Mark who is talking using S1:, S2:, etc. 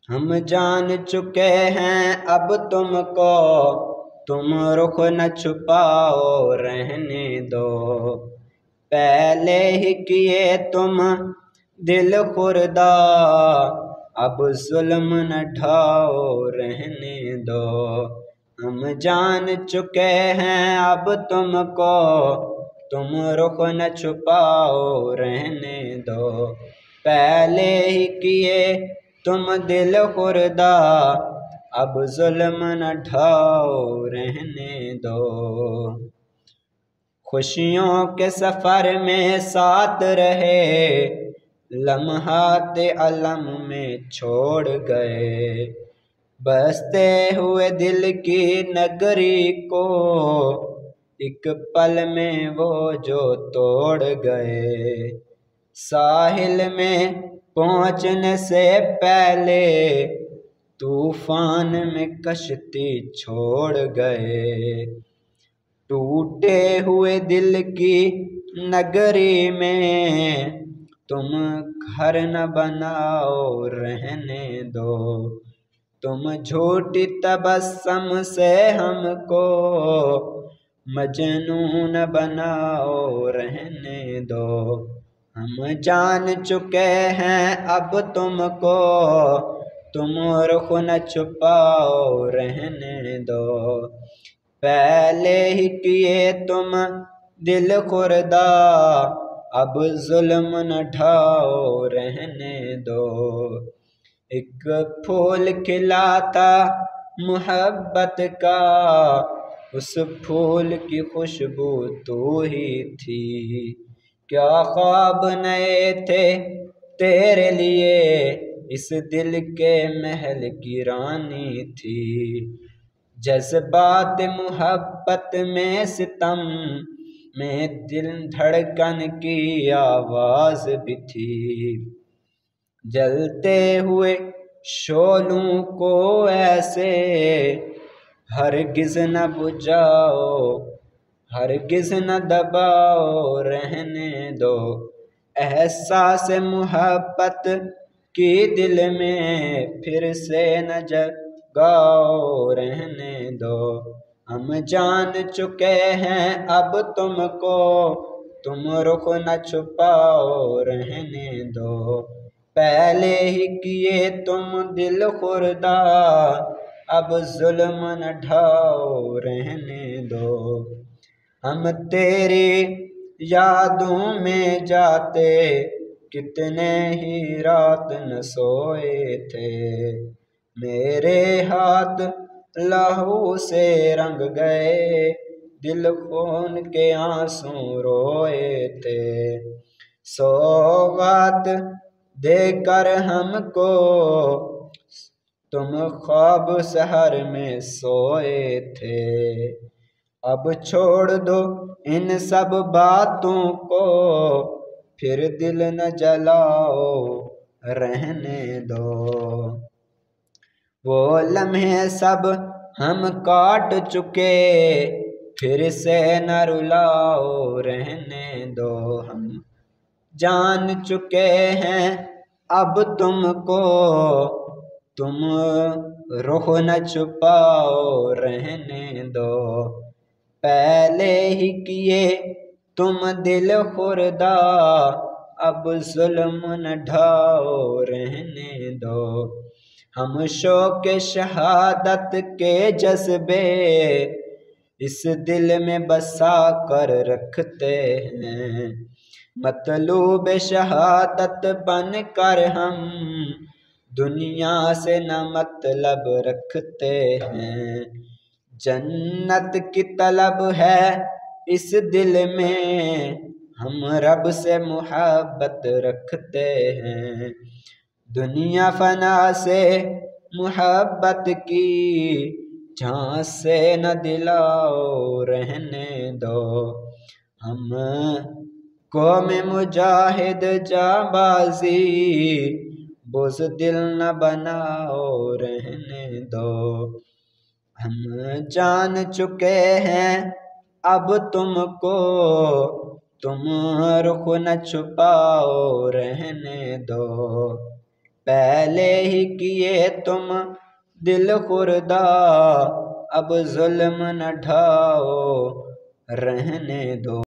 S1: ہم جان چکے ہیں اب تم کو، تم رخ نہ چھپاؤ رہنے دو۔ پہلے ہی کیے تم دل خوردہ، اب ظلم نہ ڈھاؤ رہنے دو۔ ہم جان چکے ہیں اب تم کو، تم رخ نہ چھپاؤ رہنے دو۔ پہلے ہی کیے تم دل خوردہ، اب ظلم نہ ڈھاؤ رہنے دو۔ خوشیوں کے سفر میں ساتھ رہے، لمحات علم میں چھوڑ گئے۔ بستے ہوئے دل کی نگری کو، ایک پل میں وہ جو توڑ گئے۔ ساحل میں پہنچنے سے پہلے، طوفان میں کشتی چھوڑ گئے۔ ٹوٹے ہوئے دل کی نگری میں، تم گھر نہ بناؤ رہنے دو۔ تم جھوٹی تبسم سے ہم کو، مجنون بناؤ رہنے دو۔ ہم جان چکے ہیں اب تم کو، تم رخ نہ چھپاؤ رہنے دو۔ پہلے ہی کیے تم دل خوردہ، اب ظلم نہ ڈھاؤ رہنے دو۔ ایک پھول کھلا تھا محبت کا، اس پھول کی خوشبو تو ہی تھی۔ کیا خواب نئے تھے تیرے لیے، اس دل کے محل کی رانی تھی۔ جذبات محبت میں ستم میں، دل دھڑکن کی آواز بھی تھی۔ جلتے ہوئے شعلوں کو ایسے ہرگز نہ بجھاؤ، ہرگز نہ دباؤ رہنے دو۔ احساس محبت کی دل میں پھر سے نہ جگاؤ رہنے دو۔ ہم جان چکے ہیں اب تم کو، تم رخ نہ چھپاؤ رہنے دو۔ پہلے ہی کیے تم دل خوردہ، اب ظلم نہ ڈھاؤ رہنے دو۔ ہم تیری یادوں میں جاتے، کتنے ہی رات نہ سوئے تھے۔ میرے ہاتھ لہو سے رنگ گئے، دل خون کے آنسوں روئے تھے۔ سوغات دے کر ہم کو، تم خواب سحر میں سوئے تھے۔ اب چھوڑ دو ان سب باتوں کو، پھر دل نہ جلاؤ رہنے دو۔ وہ لمحے سب ہم کاٹ چکے، پھر سے نہ رلاؤ رہنے دو۔ ہم جان چکے ہیں اب تم کو، تم رخ نہ چھپاؤ رہنے دو۔ پہلے ہی کیے تم دل خوردہ، اب ظلم نہ ڈھاؤ رہنے دو۔ ہم شوق شہادت کے جذبے، اس دل میں بسا کر رکھتے ہیں۔ مطلوب شہادت بن کر ہم، دنیا سے نہ مطلب رکھتے ہیں۔ جنت کی طلب ہے اس دل میں، ہم رب سے محبت رکھتے ہیں۔ دنیا فنا سے محبت کی، جھانس سے نہ دلاؤ رہنے دو۔ ہم قوم مجاہد جانبازی، بزدل نہ بناؤ رہنے دو۔ ہم جان چکے ہیں اب تم کو، تم رخ نہ چھپاؤ رہنے دو۔ پہلے ہی کیے تم دل خوردہ، اب ظلم نہ ڈھاؤ رہنے دو۔